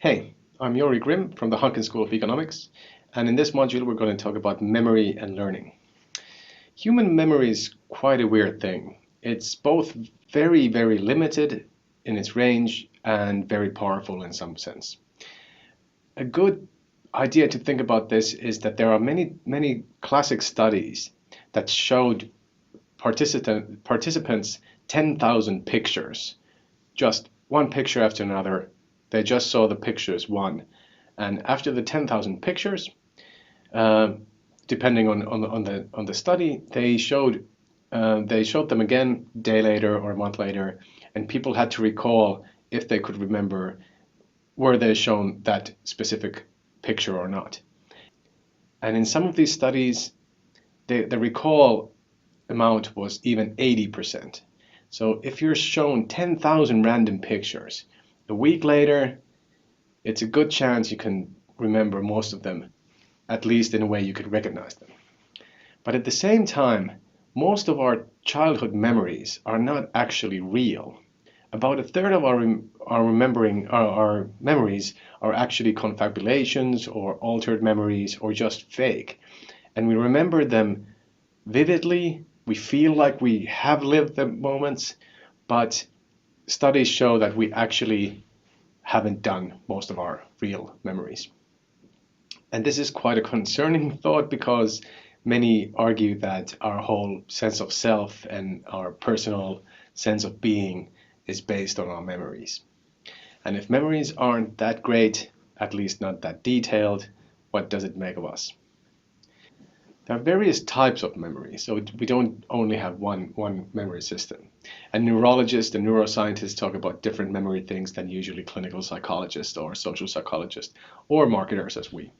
Hey, I'm Jori Grym from the Hanken School of Economics, and in this module we're going to talk about memory and learning. Human memory is quite a weird thing. It's both very, very limited in its range and very powerful in some sense. A good idea to think about this is that there are many classic studies that showed participants 10,000 pictures, just one picture after another. They just saw the pictures one, and after the 10,000 pictures, depending on the study, they showed them again a day later or a month later, and people had to recall if they could remember were they shown that specific picture or not. And in some of these studies, the recall amount was even 80%. So if you're shown 10,000 random pictures, a week later, it's a good chance you can remember most of them, at least in a way you could recognize them. But at the same time, most of our childhood memories are not actually real. About a third of our memories are actually confabulations or altered memories or just fake. And we remember them vividly. We feel like we have lived the moments, but studies show that we actually haven't done most of our real memories. And this is quite a concerning thought because many argue that our whole sense of self and our personal sense of being is based on our memories. And if memories aren't that great, at least not that detailed, what does it make of us? There are various types of memory, so we don't only have one memory system. And neurologists and neuroscientists talk about different memory things than usually clinical psychologists or social psychologists or marketers as we.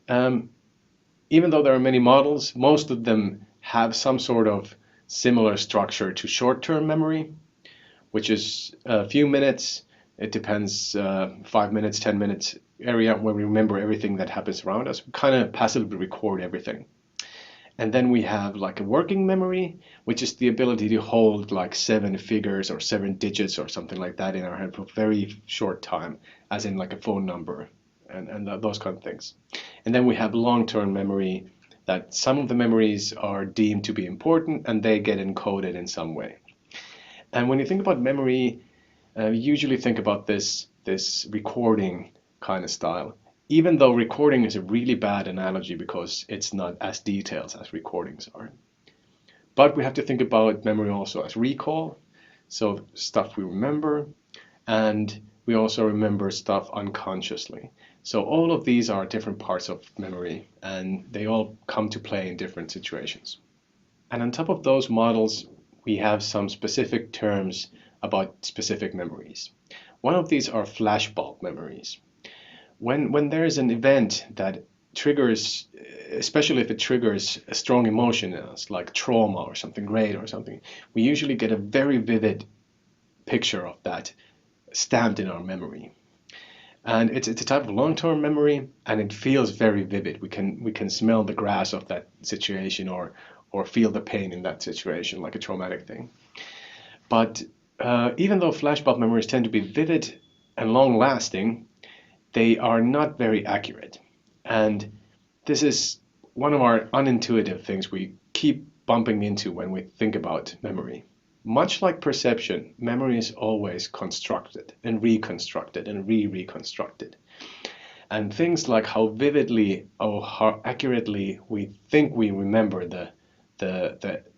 Even though there are many models, most of them have some sort of similar structure to short-term memory, which is a few minutes. It depends, 5 minutes, 10 minutes area where we remember everything that happens around us. We kind of passively record everything. And then we have like a working memory, which is the ability to hold like 7 figures or 7 digits or something like that in our head for a very short time, as in like a phone number and those kind of things. And then we have long-term memory, that some of the memories are deemed to be important and they get encoded in some way. And when you think about memory, you usually think about this recording kind of style, even though recording is a really bad analogy because it's not as detailed as recordings are. But we have to think about memory also as recall, so stuff we remember, and we also remember stuff unconsciously. So all of these are different parts of memory, and they all come to play in different situations. And on top of those models, we have some specific terms about specific memories. One of these are flashbulb memories. When there is an event that triggers, especially if it triggers a strong emotion in us, like trauma or something great or something, we usually get a very vivid picture of that stamped in our memory. And it's a type of long-term memory, and it feels very vivid. We can smell the grass of that situation or feel the pain in that situation, like a traumatic thing. But even though flashbulb memories tend to be vivid and long-lasting, they are not very accurate. And this is one of our unintuitive things we keep bumping into when we think about memory. Much like perception, memory is always constructed and reconstructed and reconstructed. And things like how vividly or how accurately we think we remember the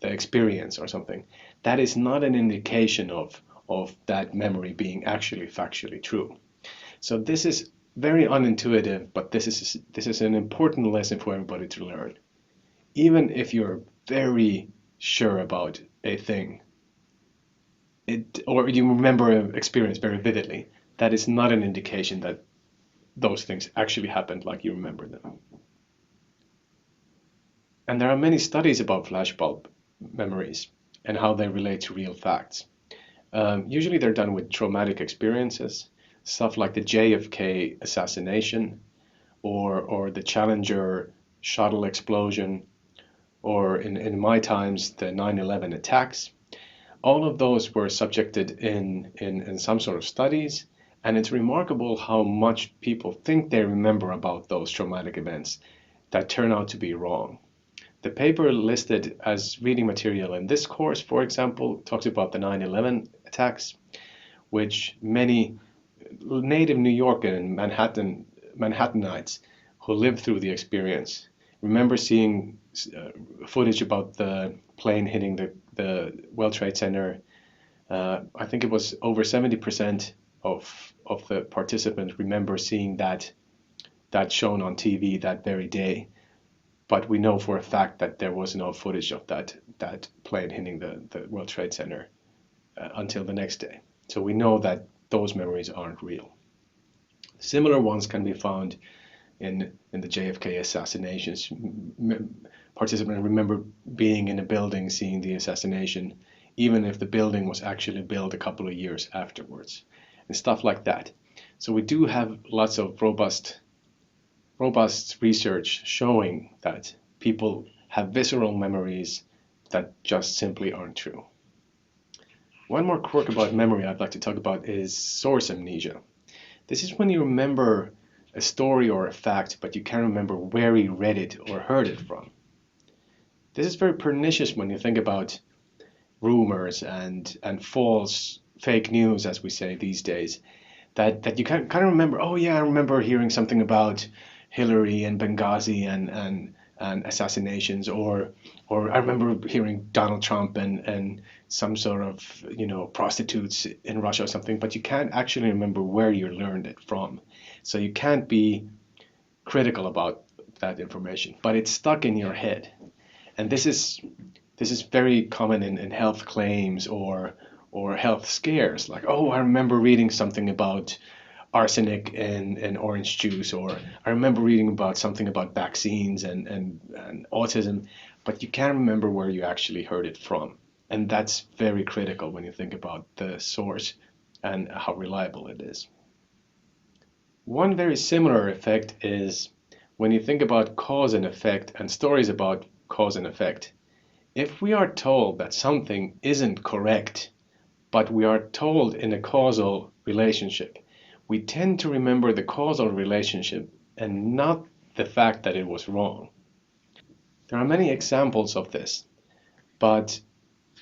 experience or something, that is not an indication of that memory being actually factually true. So this is very unintuitive, but this is an important lesson for everybody to learn. Even if you're very sure about a thing, or you remember an experience very vividly, that is not an indication that those things actually happened like you remember them. And there are many studies about flashbulb memories and how they relate to real facts. Usually they're done with traumatic experiences, stuff like the JFK assassination or the Challenger shuttle explosion, or in my times, the 9/11 attacks. All of those were subjected in some sort of studies, And it's remarkable how much people think they remember about those traumatic events that turn out to be wrong. The paper listed as reading material in this course, for example, talks about the 9/11 attacks, which many native New Yorker and Manhattanites who lived through the experience remember seeing footage about the plane hitting the World Trade Center. I think it was over 70% of the participants remember seeing that shown on TV that very day. But we know for a fact that there was no footage of that plane hitting the World Trade Center until the next day. So we know that those memories aren't real. Similar ones can be found in the JFK assassinations. Participants remember being in a building, seeing the assassination, even if the building was actually built a couple of years afterwards, and stuff like that. So we do have lots of robust research showing that people have visceral memories that just simply aren't true. One more quirk about memory I'd like to talk about is source amnesia. This is when you remember a story or a fact, but you can't remember where you read it or heard it from. This is very pernicious when you think about rumors and false fake news, as we say these days, that you kind of remember, oh yeah, I remember hearing something about Hillary and Benghazi and assassinations, or I remember hearing Donald Trump and some sort of, prostitutes in Russia or something, but you can't actually remember where you learned it from. So you can't be critical about that information, but it's stuck in your head. And this is very common in health claims or health scares, like, oh, I remember reading something about arsenic in orange juice, or I remember reading about something about vaccines and autism, but you can't remember where you actually heard it from. And that's very critical when you think about the source and how reliable it is. One very similar effect is when you think about cause and effect and stories about cause and effect. If we are told that something isn't correct, but we are told in a causal relationship, we tend to remember the causal relationship and not the fact that it was wrong. There are many examples of this, but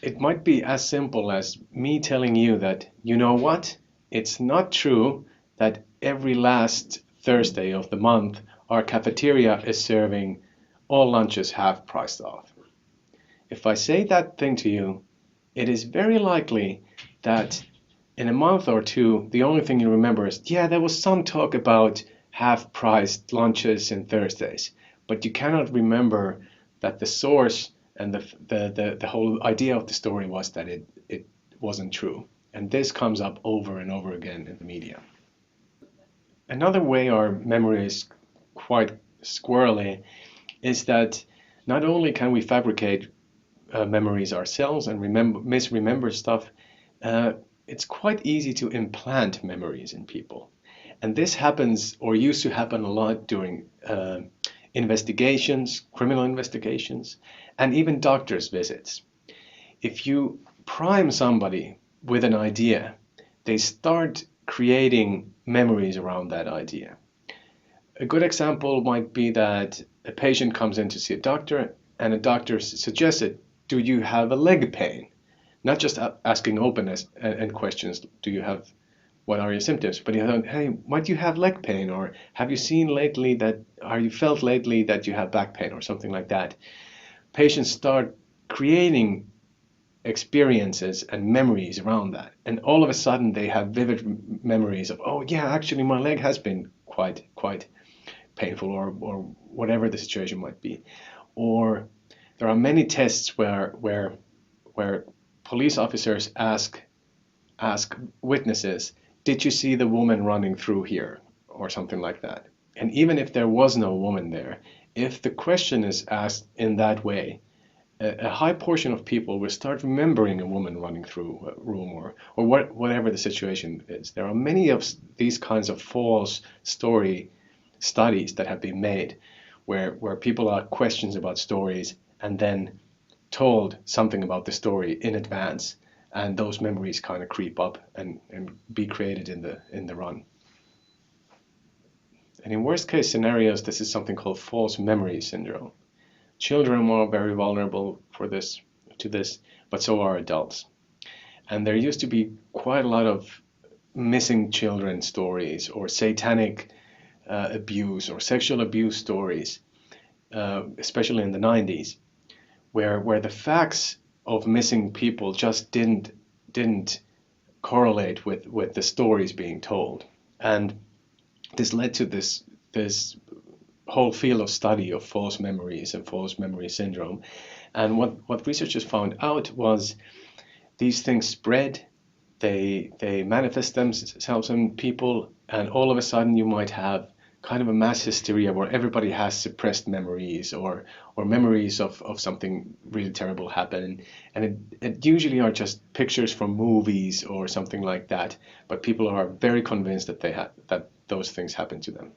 it might be as simple as me telling you that, you know what, it's not true that every last Thursday of the month our cafeteria is serving all lunches half priced off. If I say that thing to you, it is very likely that in a month or two, the only thing you remember is, yeah, there was some talk about half-priced lunches and Thursdays, but you cannot remember that the source and the whole idea of the story was that it wasn't true. And this comes up over and over again in the media. Another way our memory is quite squirrely is that not only can we fabricate memories ourselves and misremember stuff, it's quite easy to implant memories in people. And this happens, or used to happen a lot during investigations, criminal investigations, and even doctor's visits. If you prime somebody with an idea, they start creating memories around that idea. A good example might be that a patient comes in to see a doctor, and a doctor suggests it, do you have a leg pain? Not just asking openness and questions, what are your symptoms? But hey, why do you have leg pain? Or have you felt lately that you have back pain or something like that? Patients start creating experiences and memories around that. And all of a sudden they have vivid memories of, oh yeah, actually my leg has been quite painful, or whatever the situation might be. Or there are many tests where police officers ask witnesses, did you see the woman running through here, or something like that? And even if there was no woman there, if the question is asked in that way, a high portion of people will start remembering a woman running through a room, or whatever the situation is. There are many of these kinds of false story studies that have been made where people are questions about stories and then told something about the story in advance, and those memories kind of creep up and be created in the run. And in worst case scenarios, this is something called false memory syndrome. Children are very vulnerable to this, but so are adults. And there used to be quite a lot of missing children stories or satanic abuse or sexual abuse stories, especially in the 90s, where the facts of missing people just didn't correlate with the stories being told. And this led to this whole field of study of false memories and false memory syndrome. And what researchers found out was these things spread, they manifest themselves in people, and all of a sudden you might have kind of a mass hysteria where everybody has suppressed memories or memories of something really terrible happen. And it usually are just pictures from movies or something like that, but people are very convinced that that those things happen to them.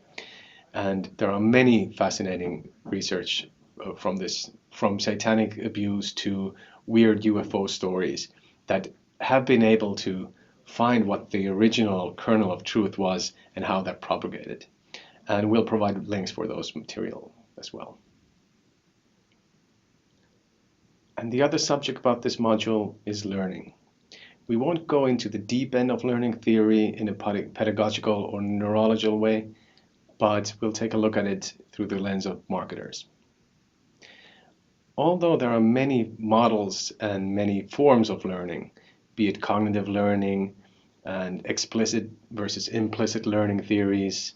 And there are many fascinating research from satanic abuse to weird UFO stories that have been able to find what the original kernel of truth was and how that propagated. And we'll provide links for those material as well. And the other subject about this module is learning. We won't go into the deep end of learning theory in a pedagogical or neurological way, but we'll take a look at it through the lens of marketers. Although there are many models and many forms of learning, be it cognitive learning and explicit versus implicit learning theories,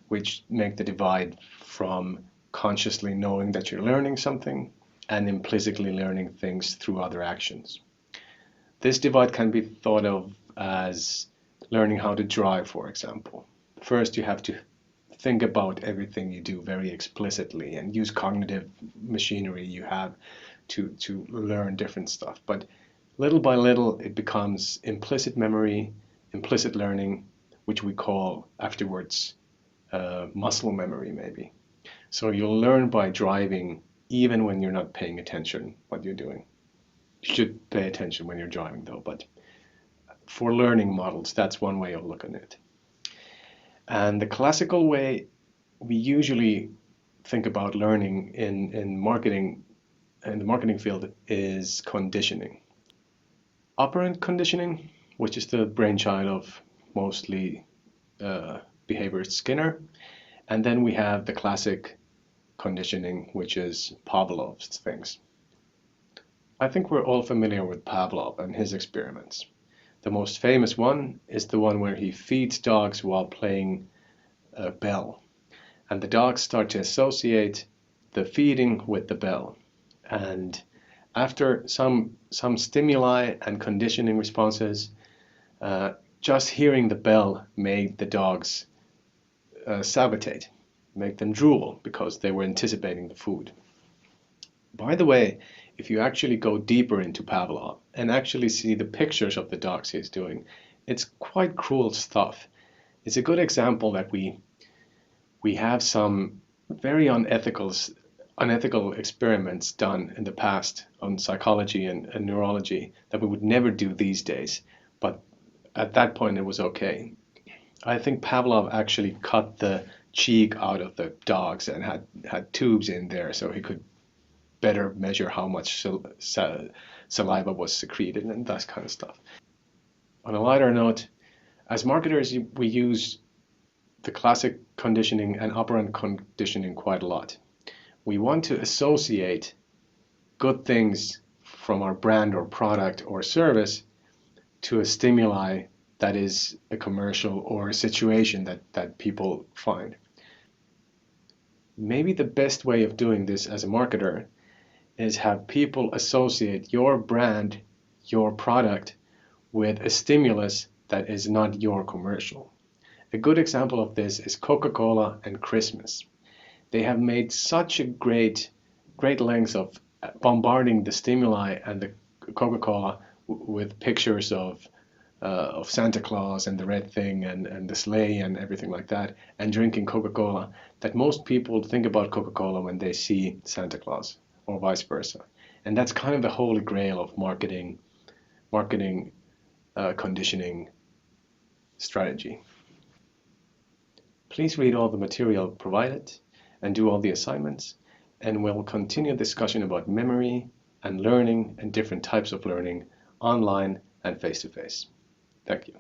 which make the divide from consciously knowing that you're learning something and implicitly learning things through other actions. This divide can be thought of as learning how to drive, for example. First, you have to think about everything you do very explicitly and use cognitive machinery you have to learn different stuff. But little by little, it becomes implicit memory, implicit learning, which we call afterwards muscle memory, maybe. So you'll learn by driving even when you're not paying attention what you're doing. You should pay attention when you're driving, though, but for learning models, that's one way of looking at it. And the classical way we usually think about learning in marketing, in the marketing field, is conditioning. Operant conditioning, which is the brainchild of mostly behaviorist Skinner. And then we have the classic conditioning, which is Pavlov's things. I think we're all familiar with Pavlov and his experiments. The most famous one is the one where he feeds dogs while playing a bell. And the dogs start to associate the feeding with the bell. And after some stimuli and conditioning responses, just hearing the bell made the dogs salivatate, make them drool because they were anticipating the food. By the way, if you actually go deeper into Pavlov and actually see the pictures of the dogs he's doing, it's quite cruel stuff. It's a good example that we have some very unethical experiments done in the past on psychology and neurology that we would never do these days, but at that point it was okay. I think Pavlov actually cut the cheek out of the dogs and had tubes in there so he could better measure how much saliva was secreted and that kind of stuff. On a lighter note, as marketers, we use the classic conditioning and operant conditioning quite a lot. We want to associate good things from our brand or product or service to a stimuli that is a commercial or a situation that people find. Maybe the best way of doing this as a marketer is have people associate your brand, your product, with a stimulus that is not your commercial. A good example of this is Coca-Cola and Christmas. They have made such a great lengths of bombarding the stimuli and the Coca-Cola with pictures of Santa Claus and the red thing and the sleigh and everything like that, and drinking Coca-Cola, that most people think about Coca-Cola when they see Santa Claus, or vice versa. And that's kind of the holy grail of marketing marketing conditioning strategy. Please read all the material provided and do all the assignments, and we'll continue discussion about memory and learning and different types of learning online and face-to-face. Thank you.